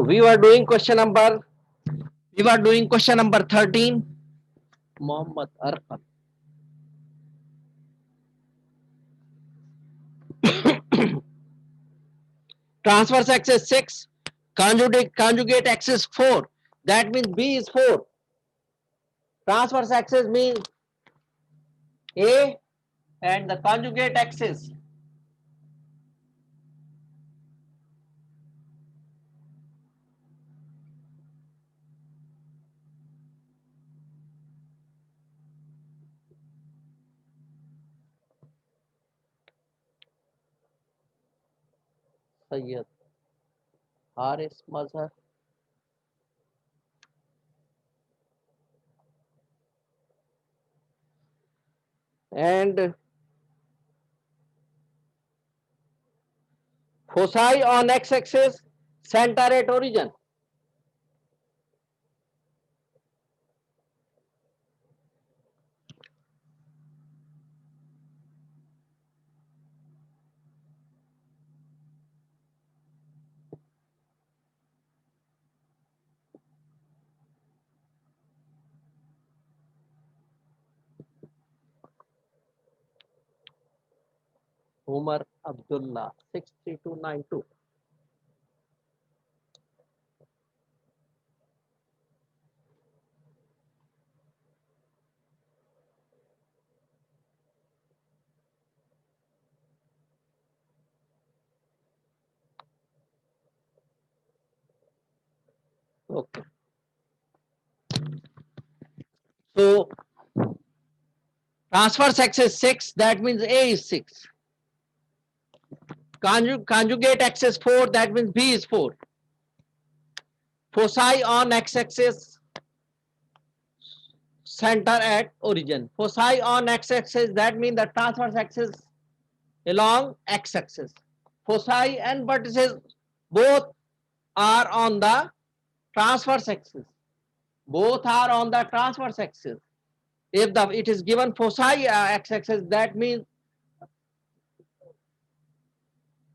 we were doing question number 13. Mohammed Arqam. Transverse axis 6, conjugate axis 4. That means B is 4. Transverse axis means A, and the conjugate axis Sayyid Haris Mazhar. And foci on x-axis, center at origin. Umar Abdullah 63292. Okay. So transverse axis 6, that means A is 6. Conjugate axis 4, that means B is 4. Foci on x-axis, center at origin. Foci on x-axis, that means the transverse axis along x-axis. Foci and vertices both are on the transverse axis. Both are on the transverse axis. If it is given foci x-axis, that means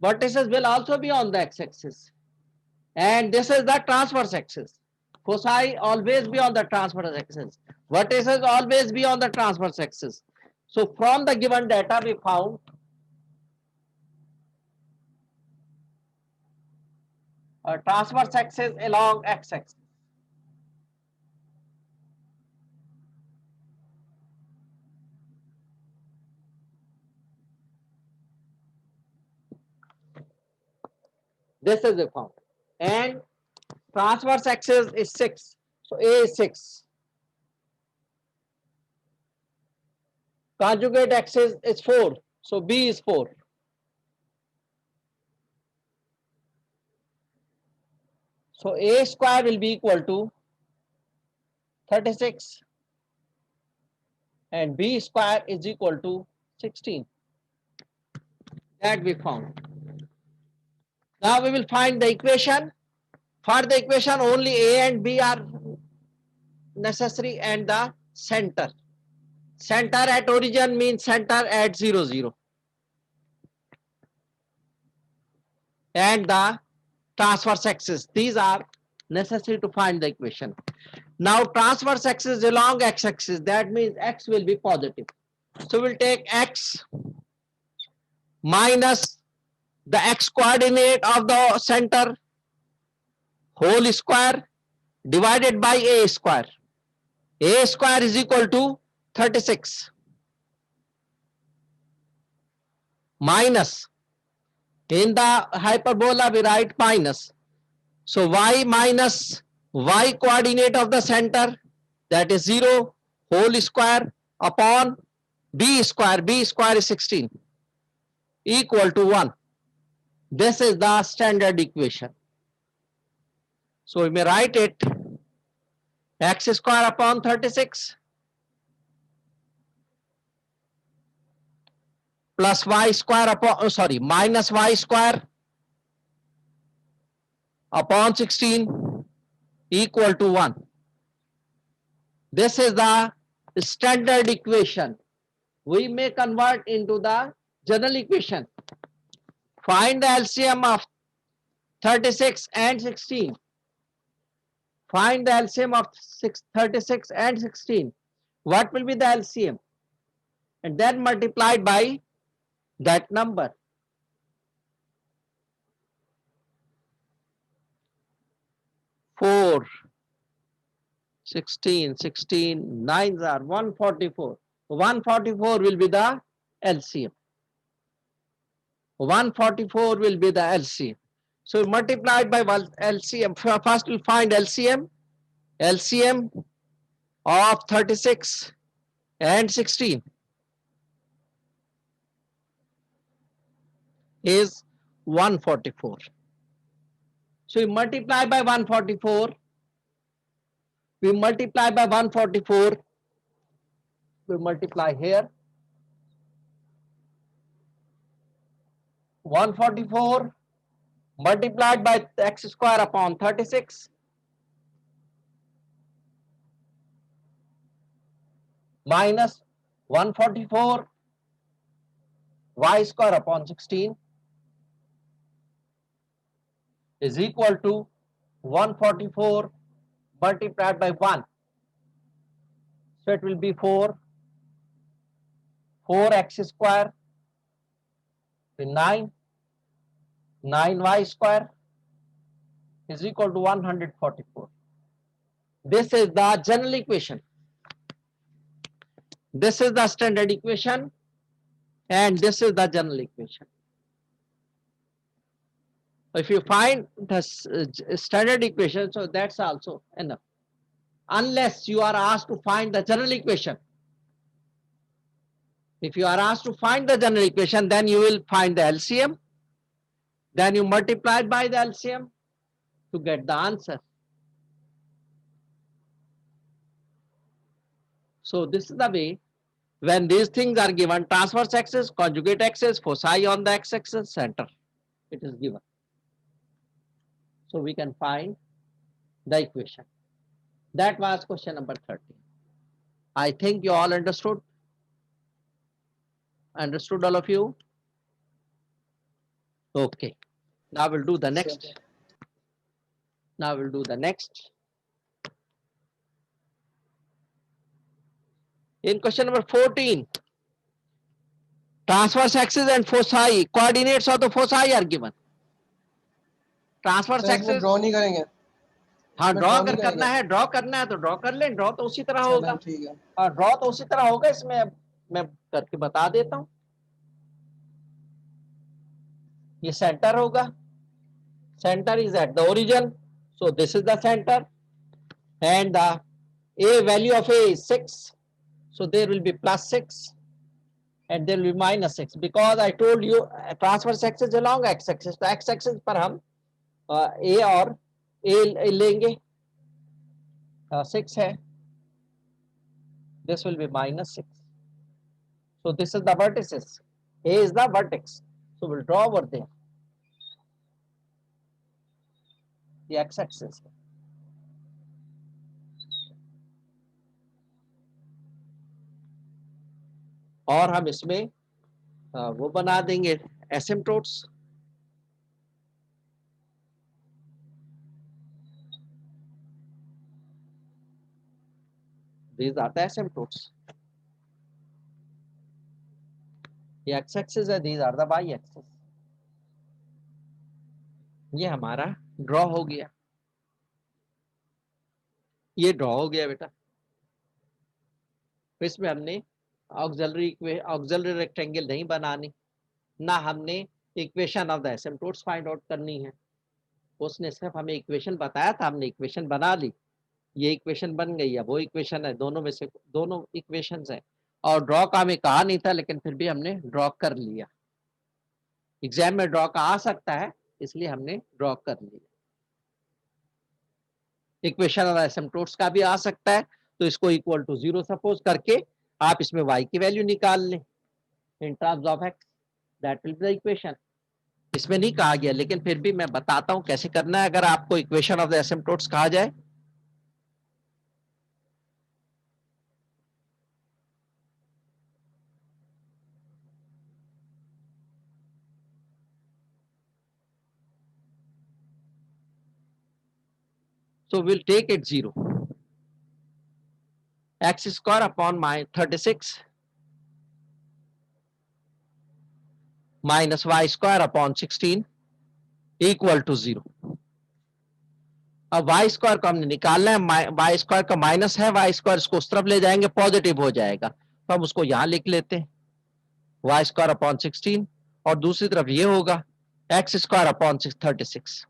vertices will also be on the x-axis. And this is the transverse axis. Foci always be on the transverse axis. Vertices always be on the transverse axis. So from the given data we found a transverse axis along x-axis. This is the found. And transverse axis is 6. So A is 6. Conjugate axis is 4. So B is 4. So A square will be equal to 36 and B square is equal to 16. That we found. Now we will find the equation. For the equation, only A and B are necessary and the center. Center at origin means center at 0, 0. And the transverse axis. These are necessary to find the equation. Now transverse axis along x-axis, that means x will be positive. So we'll take x minus the x coordinate of the center whole square divided by A square. A square is equal to 36 minus, in the hyperbola we write minus. So y minus y coordinate of the center, that is 0 whole square upon b square is 16 equal to 1. This is the standard equation. So we may write it x square upon 36 plus y square upon, minus y square upon 16 equal to 1. This is the standard equation. We may convert into the general equation. Find the LCM of 36 and 16. Find the LCM of 36 and 16. What will be the LCM? And then multiplied by that number. 4, 16, 16, 9s are 144. 144 will be the LCM. 144 will be the LCM. So multiplied by LCM. First we'll find LCM. LCM of 36 and 16 is 144. So we multiply by 144. We multiply by 144. We multiply here. 144 multiplied by x square upon 36 minus 144 y square upon 16 is equal to 144 multiplied by 1. So it will be 4x square, 9y square is equal to 144. This is the general equation. This is the standard equation and this is the general equation. If you find the standard equation, so that's also enough. Unless you are asked to find the general equation. If you are asked to find the general equation, then you will find the LCM. Then you multiply by the LCM to get the answer. So this is the way when these things are given: transverse axis, conjugate axis, foci on the x-axis, center. It is given. So we can find the equation. That was question number 13. I think you all understood. Understood, all of you? Okay. Now we'll do the next. Now we'll do the next. In question number 14, transverse axis and foci, coordinates of the foci are given. Transfer axis draw नहीं करेंगे. हाँ draw अगर करना है तो draw कर लें. Draw तो उसी तरह होगा. ठीक है. और ड्रॉ तो उसी तरह होगा. इसमें मैं करके बता देता हूँ. ये सेंटर होगा. Centre is at the origin. So this is the centre and the a value of a is 6. So there will be plus 6 and there will be minus 6 because I told you transverse axis along x axis. तो x axis पर हम a और a लेंगे. 6 है. This will be minus 6. So this is the vertices. A is the vertex. So we'll draw over there the x axis. और हम इसमें वो बना देंगे asymptotes. These are the asymptotes. ये x axis है. These are the y axis. ये हमारा ड्रॉ हो गया. ये ड्रॉ हो गया बेटा. इसमें हमने ऑक्सिलरी रेक्टेंगल नहीं बनानी, ना हमने equation of the asymptotes find out करनी है. उसने सिर्फ हमें इक्वेशन बताया था, हमने इक्वेशन बना ली. ये इक्वेशन बन गई है, वो इक्वेशन है. दोनों में से दोनों इक्वेशंस है. और ड्रॉ का हमें कहा नहीं था, लेकिन फिर भी हमने ड्रॉ कर लिया. एग्जाम में ड्रॉ का आ सकता है, इसलिए हमने ड्रॉ कर लिया. इक्वेशन ऑफ एसिम्पटोट्स का भी आ सकता है, तो इसको इक्वल टू 0 सपोज करके आप इसमें y की वैल्यू निकाल लें in terms of x. That will be the equation. इसमें नहीं कहा गया, लेकिन फिर भी मैं बताता हूं कैसे करना है अगर आपको इक्वेशन ऑफ द एसिम्पटोट्स कहा जाए. So we'll take it 0. X square upon my 36 minus y square upon 16 equal to 0. अब y स्क्वायर को हमने निकालना है, y स्क्वायर का माइनस है, y स्क्वायर इसको उस तरफ ले जाएंगे, पॉजिटिव हो जाएगा, तो हम उसको यहां लिख लेते हैं y स्क्वायर अपॉन 16, और दूसरी तरफ ये होगा x square upon 36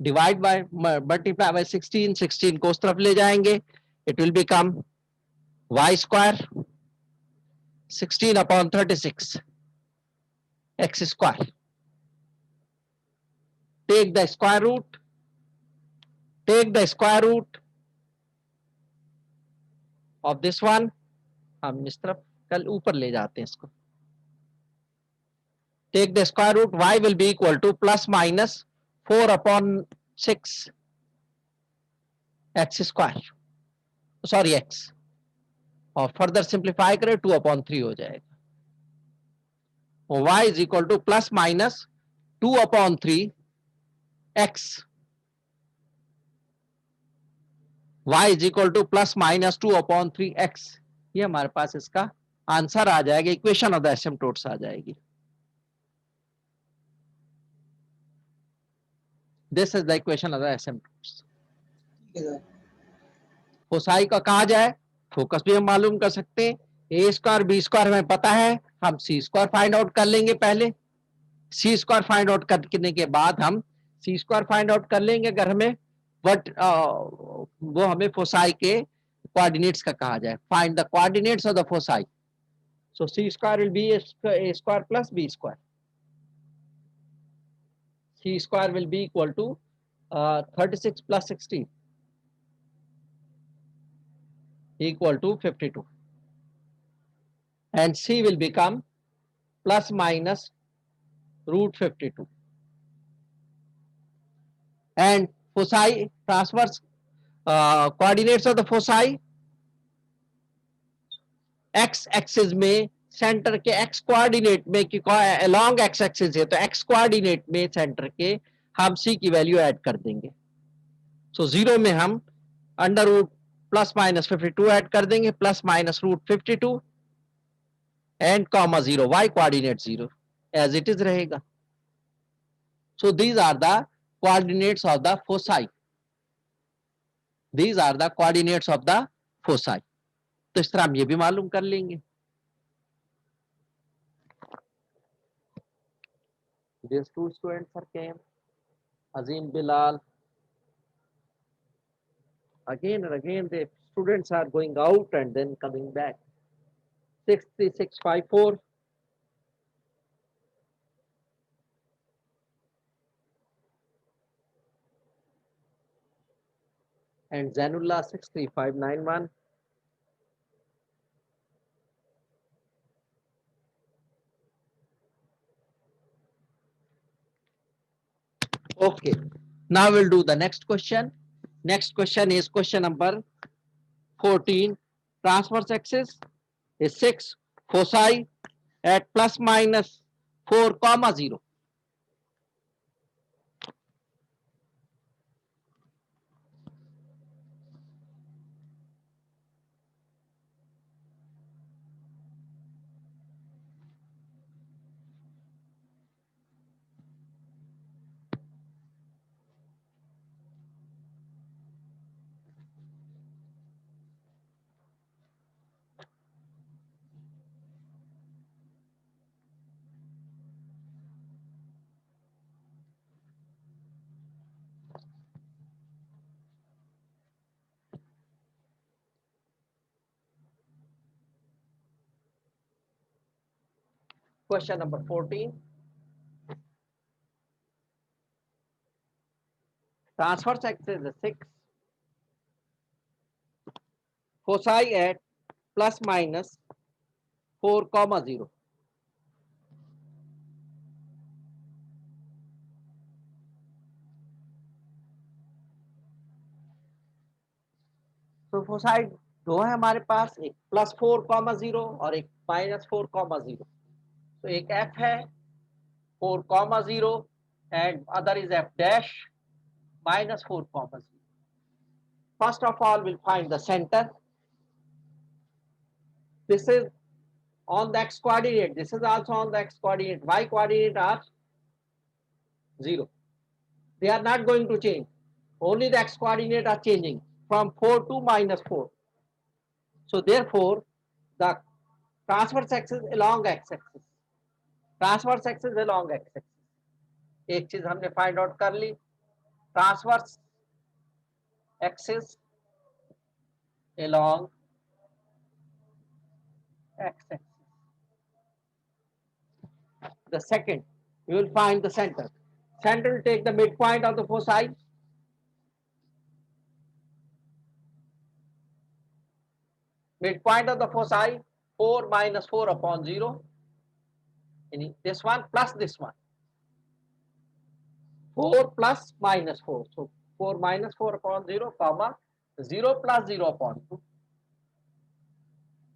divide by multiply by 16 को उस तरफ ले जाएंगे, it will become y square 16 upon 36 x square. Take the square root. Take the square root of this one. हम इस तरफ कल ऊपर ले जाते हैं इसको. Take the square root. Y will be equal to plus minus 4 upon 6 x square. Sorry x. और further simplify करें 2 upon 3 हो जाएगा. Y is equal to plus minus 2 upon 3 x. y is equal to plus minus 2 upon 3x. ये हमारे पास इसका answer आ जाएगा, equation of the asymptotes आ जाएगी. This is the equation of the asymptotes. Foci का कहा जाए, फोकस भी हम मालूम कर सकते हैं. ए स्क्वायर बी स्क्वायर हमें पता है, हम सी स्क्वायर फाइंड आउट कर लेंगे. पहले सी स्क्वायर फाइंड आउट करने के बाद हम सी स्क्वायर फाइंड आउट कर लेंगे अगर हमें बट वो हमें फोसाई के कोऑर्डिनेट्स का कहा जाए. Find the coordinates of the foci. So C square will be A square plus B square. C square will be equal to 36 plus 16 equal to 52, and C will become plus minus root 52. And foci transverse coordinates of the foci, x axis में centre के x coordinate में कि along x axis है, तो x coordinate में centre के हम C की वैल्यू ऐड कर देंगे. सो 0 में हम under root plus minus 52 add कर देंगे, plus minus root 52 and comma 0, y coordinate 0 as it is रहेगा. So these are the coordinates of the foci. These are the coordinates of the foci. तो इस तरह हम ये भी मालूम कर लेंगे. These two students are came, Azim, Bilal. Again and again the students are going out and then coming back. 63654. And Zanullah 63591. Okay, now we'll do the next question. Next question is question number 14. Transverse axis is 6, foci at plus minus 4 comma 0. Question number 14. Transverse axis is 6, foci at plus minus 4 comma 0. तो foci दो है हमारे पास, एक plus 4 comma 0 और एक minus 4 comma 0. तो एक f है 4 comma 0 and other is f dash. minus 4 comma 0. First of all, we'll find the center. This is on the x coordinate. This is also on the x coordinate. Y coordinate are 0. They are not going to change. Only the x coordinate are changing from 4 to minus 4. So therefore, the transverse axis along x axis. Transverse axis along x axis. एक चीज हमने find out कर ली. Transverse axis along x axis. The second, you will find the center. Center will take the midpoint of the foci. Midpoint of the foci, 4 minus 4 upon 0. This one plus this one. 4 plus minus 4. So 4 minus 4 upon 0, comma 0 plus 0 upon 2.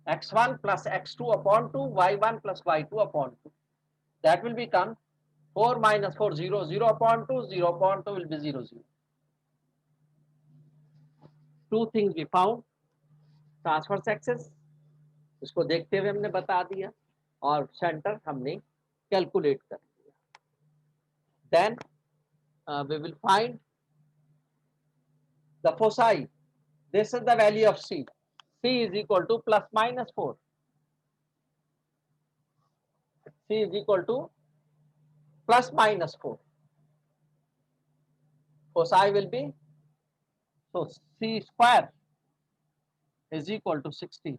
X1 plus x2 upon 2, y1 plus y2 upon 2. That will become 4 minus 4, 0, 0 upon 2, 0 upon 2 will be 0, 0. Two things we found. Transverse axis, इसको देखते हुए हमने बता दिया, और centre हमने calculate कर दिया. Then we will find the foci. This is the value of C. C is equal to plus minus 4. C is equal to plus minus 4. Foci will be, so C square is equal to 16.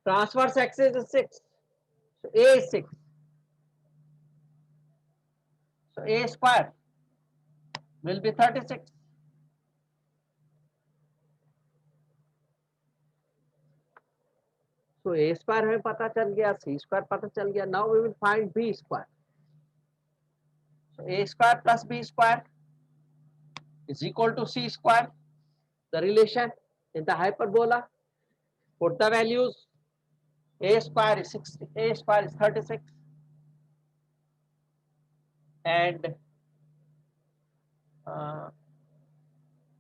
Transverse axis is 6. So A is 6. So A square will be 36. So A square हमें पता चल गया, C square पता चल गया. Now we will find B square. So A square plus B square is equal to C square. The relation in the hyperbola. Put the values. A square is 60. A square is 36. And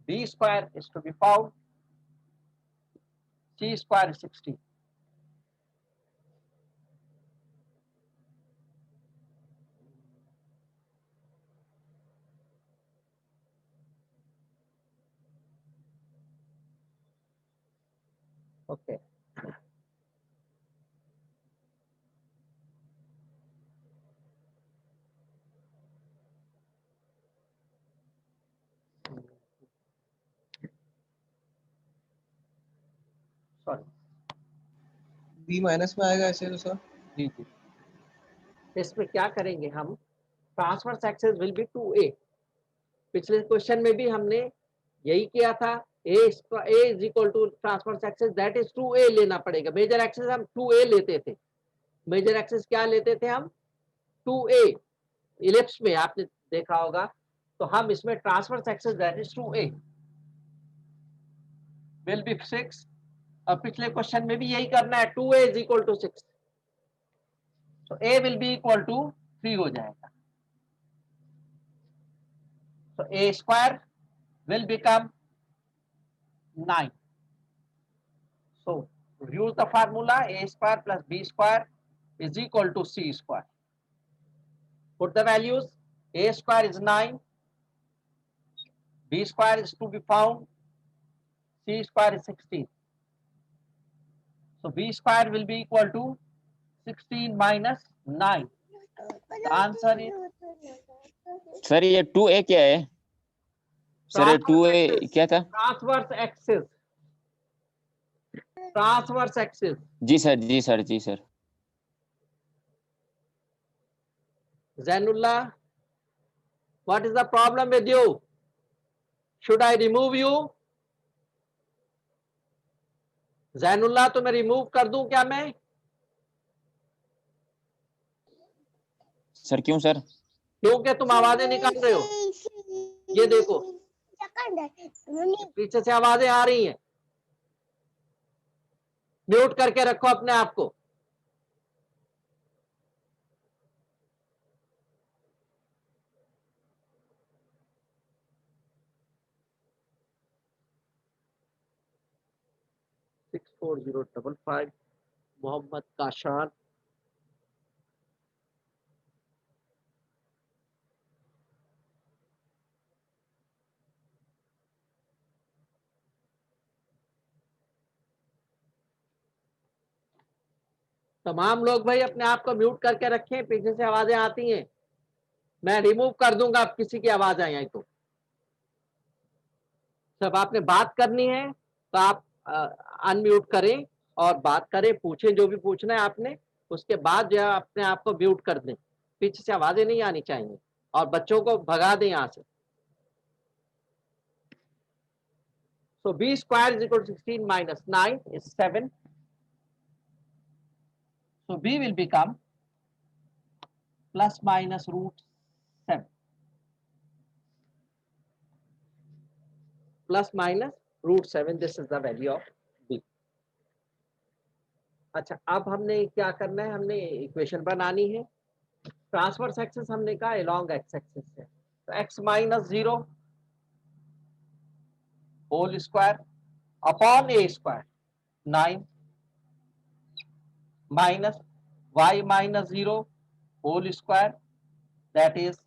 B square is to be found. C square is 60. Okay. Sorry. B minus में आएगा ऐसे तो sir. जी जी. इसमें क्या करेंगे हम? Transverse axis will be 2a. पिछले question में भी हमने यही किया था. a is equal to transverse axis, that is 2a लेना पड़ेगा. मेजर एक्सिस हम 2a लेते थे. मेजर एक्सिस क्या लेते थे हम? 2a. इलिप्स में आपने देखा होगा. तो हम इसमें transverse axis that is 2a will be 6. और पिछले क्वेश्चन में भी यही करना है. 2a is equal to 6. So a will be equal to 3 हो जाएगा. So a square will become 9. So use the formula. A square plus b square is equal to c square. Put the values. A square is 9. B square is to be found. C square is 16. So B square will be equal to 16 minus 9. The answer is. Sir ये 2a क्या है? Sir ये 2a क्या था? Transverse axis. Transverse axis. जी sir, जी sir, जी sir. Zainullah, what is the problem with you? Should I remove you? Zainullah, तुम्हें रिमूव कर दूं क्या मैं? सर क्यों सर? क्योंकि तुम आवाजें निकाल रहे हो. ये देखो, पीछे से आवाजें आ रही हैं. म्यूट करके रखो अपने आप को. 4055 मोहम्मद काशान। तमाम लोग भाई अपने आप को म्यूट करके रखें, पीछे से आवाजें आती हैं, मैं रिमूव कर दूंगा अब किसी की आवाज आई तो। जब आपने बात करनी है तो आप अनम्यूट करें और बात करें, पूछें जो भी पूछना है आपने, उसके बाद जो है अपने आप को म्यूट कर दें, पीछे से आवाजें नहीं आनी चाहिए, और बच्चों को भगा दें यहाँ से। So b square is equal to 16 minus 9 is 7. So b will become plus minus root 7. Plus minus root 7. This is the value of b. अच्छा, अब हमने क्या करना है, हमने इक्वेशन बनानी है। ट्रांसवर्स एक्सिस हमने कहा अलोंग एक्स एक्सिस है, तो x minus 0 whole square upon a square 9 minus y minus 0 whole square that is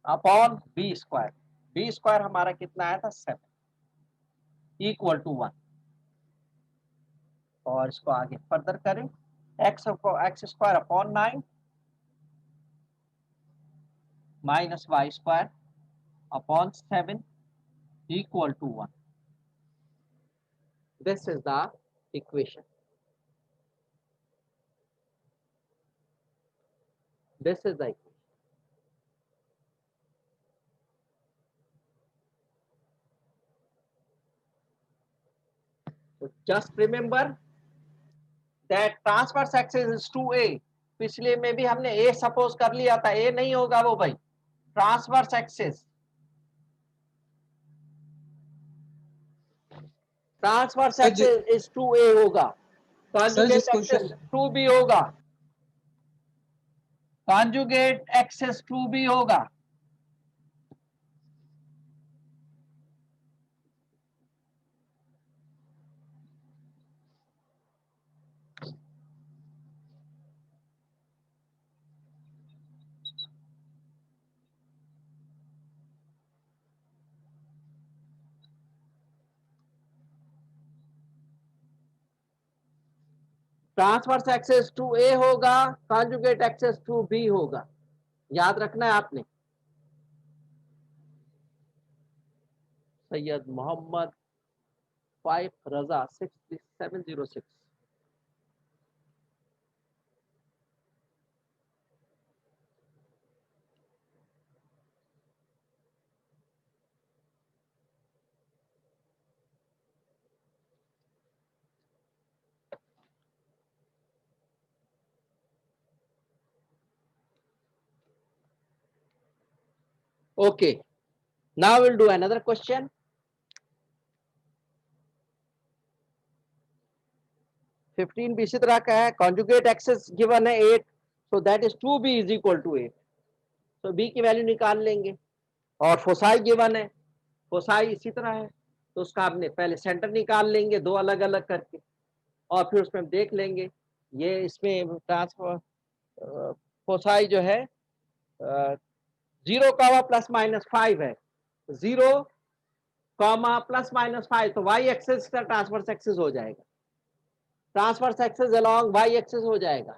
upon b square. b square हमारा कितना आया था 7 इक्वल टू 1। और इसको आगे फर्दर करें, X square upon 9 minus Y square upon 7 equal to 1. This is the equation. This is the equation. So just remember that transverse axis is 2a. पिछले में भी हमने a सपोज कर लिया था, a नहीं होगा वो भाई, transverse axis, transverse axis is 2a होगा, कॉन्जुगेट एक्सिस 2b होगा, कॉन्जुगेट एक्सिस 2b होगा। ट्रांसवर्स एक्सिस 2a होगा, कॉन्जुगेट एक्सिस 2b होगा, याद रखना है आपने। सैयद मोहम्मद 5 रजा 6706। Okay, now we'll do another question. Fifteen भी इसी तरह का है, कॉन्जुगेट एक्सिस गिवन है 8, so that is 2b is equal to 8, तो b की वैल्यू निकाल लेंगे। और फोसाई गिवन है, फोसाई इसी तरह है, तो उसका आपने पहले सेंटर निकाल लेंगे दो अलग अलग करके, और फिर उसमें हम देख लेंगे ये इसमें ट्रांसफर फोसाई जो है 0 कॉमा प्लस माइनस 5 है, 0 कॉमा प्लस माइनस 5, तो y एक्सिस का ट्रांसवर्स एक्सिस हो जाएगा, transverse axis along y axis हो जाएगा।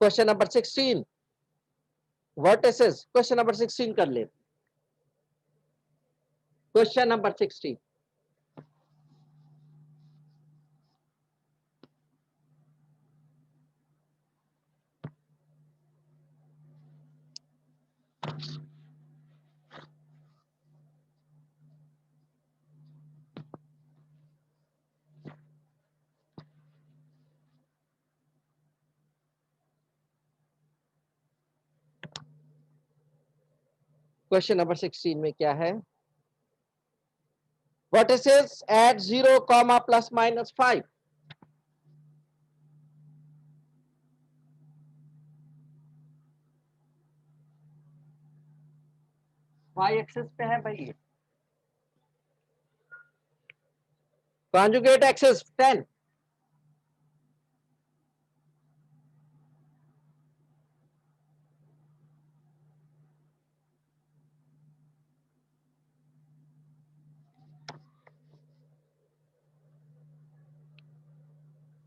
Question number 16 vertices, question number 16 कर ले। क्वेश्चन नंबर 16, क्वेश्चन नंबर 16 में क्या है, vertices at 0 comma plus minus 5, y axis पे है भाई ये, कॉन्जुगेट एक्सिस 10,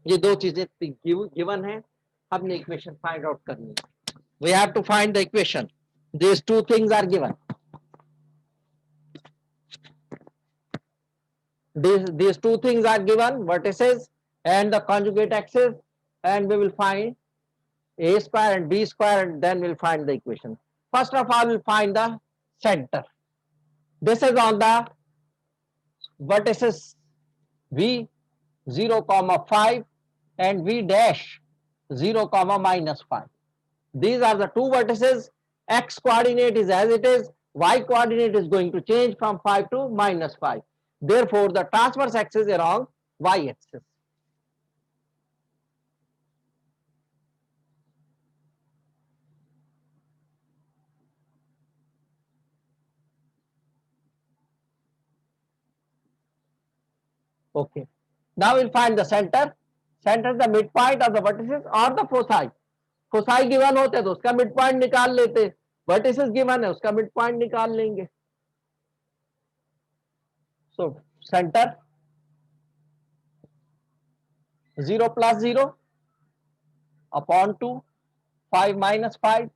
ये दो चीजें गिवन है, हमने इक्वेशन फाइंड आउट करनी है, we have to find the equation, these two things are given, these two things are given, vertices and the conjugate axis, and we will find a square and b square, and then we'll find the equation. First of all, we'll find the center. This is on the vertices v 0 comma 5 and v dash 0 comma minus 5. These are the two vertices. X coordinate is as it is, y coordinate is going to change from 5 to minus 5. Therefore, the transverse axis along y axis. Okay. Now we'll find the center. Center the midpoint of the vertices or the foci. Foci given होते तो उसका midpoint निकाल लेते. Vertices given है उसका midpoint निकाल लेंगे. So center 0 plus 0 upon 2, 5 minus 5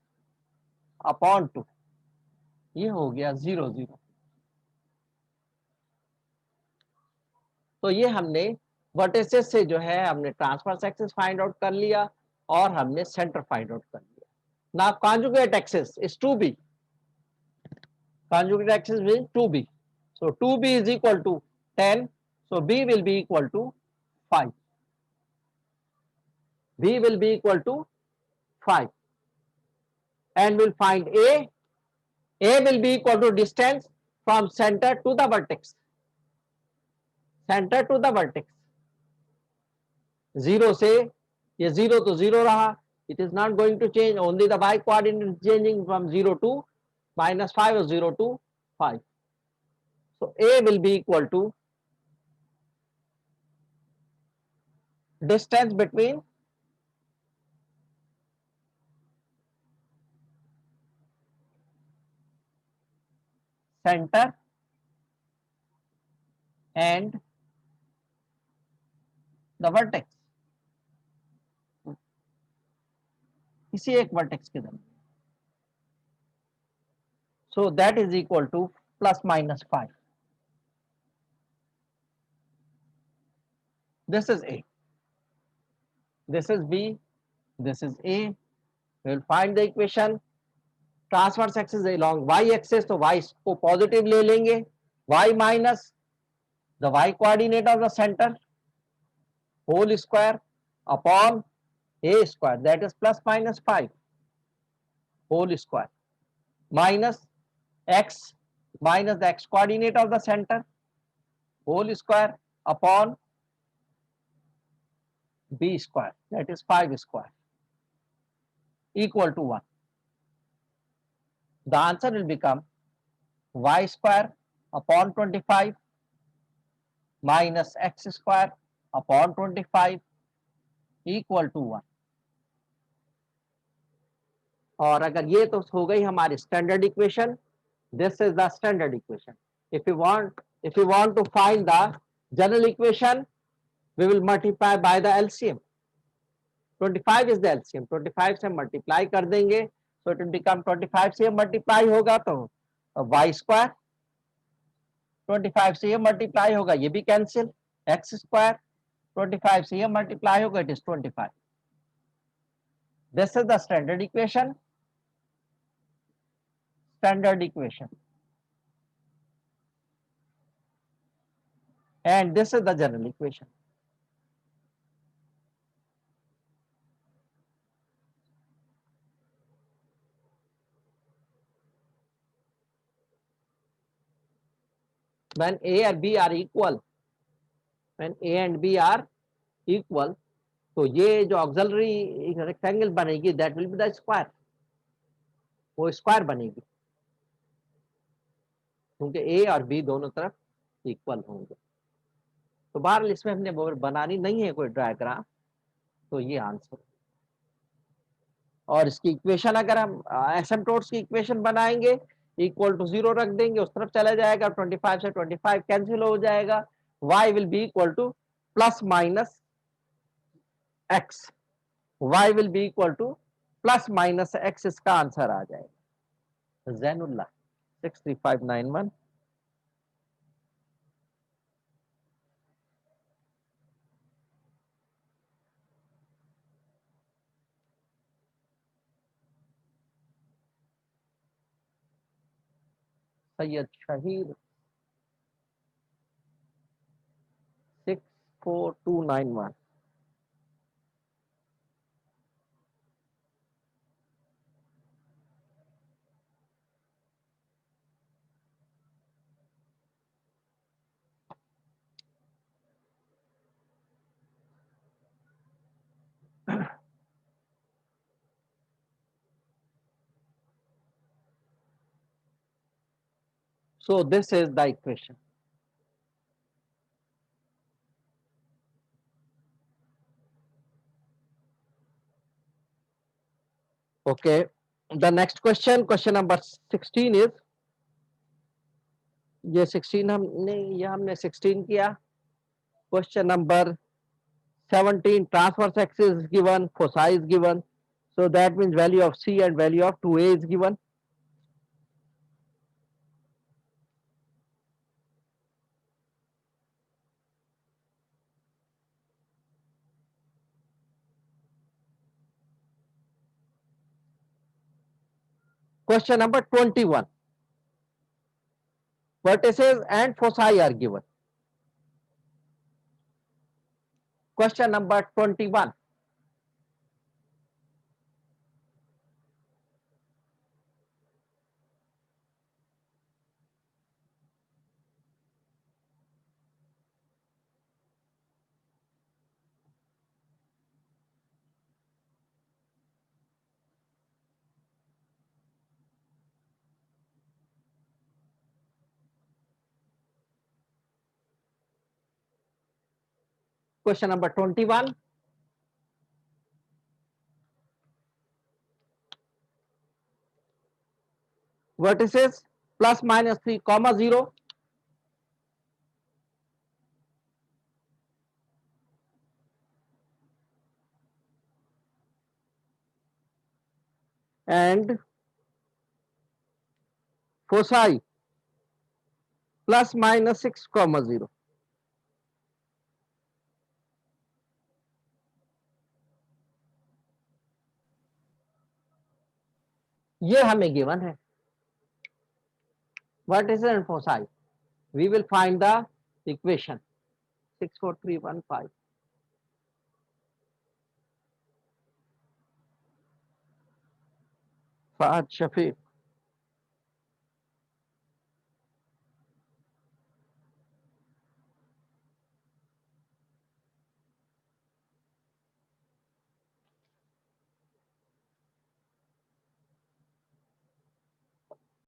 upon 2. ये हो गया 0 0. तो ये हमने वर्टिसेस से जो है हमने ट्रांसवर्स एक्सिस फाइंड आउट कर लिया और हमने सेंटर फाइंड आउट कर लिया. Now conjugate axis is 2b. Conjugate axis is 2b. So 2b is equal to 10. So b will be equal to 5. b will be equal to 5. And we'll find a. A will be equal to distance from center to the vertex. Center to the vertex. 0 से ये 0 तो 0 रहा. It is not going to change. Only the y coordinate is changing from 0 to minus 5 or 0 to 5. So A will be equal to distance between center and the vertex. किसी एक vertex के दरमियान. So that is equal to plus minus 5. This is A. This is B. This is A. We will find the equation. Transverse axis along y axis, तो y को positive ले लेंगे. Y minus the y coordinate of the center whole square upon a square, that is plus minus 5 whole square, minus x minus the x coordinate of the center whole square upon b square, that is 5 square, equal to 1. The answer will become y square upon 25 minus x square upon 25 equal to 1. और अगर ये तो हो गई हमारी standard equation. This is the standard equation. if you want to find the general equation, we will multiply by the LCM. 25 is the LCM. 25 से multiply कर देंगे, so it will become 25 से मल्टीप्लाई होगा तो y स्क्वायर, 25 से ये multiply होगा ये भी कैंसिल, x स्क्वायर, 25 से ये मल्टीप्लाई होगा, it is 25. This is the standard equation. Standard equation. And this is the general equation. When A and B are equal, when A and B are equal, तो ये जो auxiliary rectangle बनेगी, that will be the square. वो square बनेगी. क्योंकि ए और B दोनों तरफ इक्वल होंगे। तो बहरहाल इसमें हमने बनानी नहीं है कोई डायग्राम, तो ये आंसर। और इसकी इक्वेशन अगर हम एसिम्पटोट्स की इक्वेशन बनाएंगे, इक्वल टू 0 रख देंगे, उस तरफ चला जाएगा, 25 से 25 कैंसिल हो जाएगा, y will be equal two plus minus x, y will be equal two plus minus x, इसका आंसर आ जाएगा। जैनुल्लाह 63591। सैयद शहीद 64291। So this is the equation. Okay, the next question, question number 16 is, ये 16 हमने 16 किया। Question number 17, transverse axis is given, foci is given, so that means value of C and value of 2A is given. Question number 21, vertices and foci are given. Question number 21, question number 21, vertices plus minus 3 comma 0, and foci plus minus 6 comma 0. ये हमें given है, vertices and foci. We will find the equation 64315. Fahad Shafiq.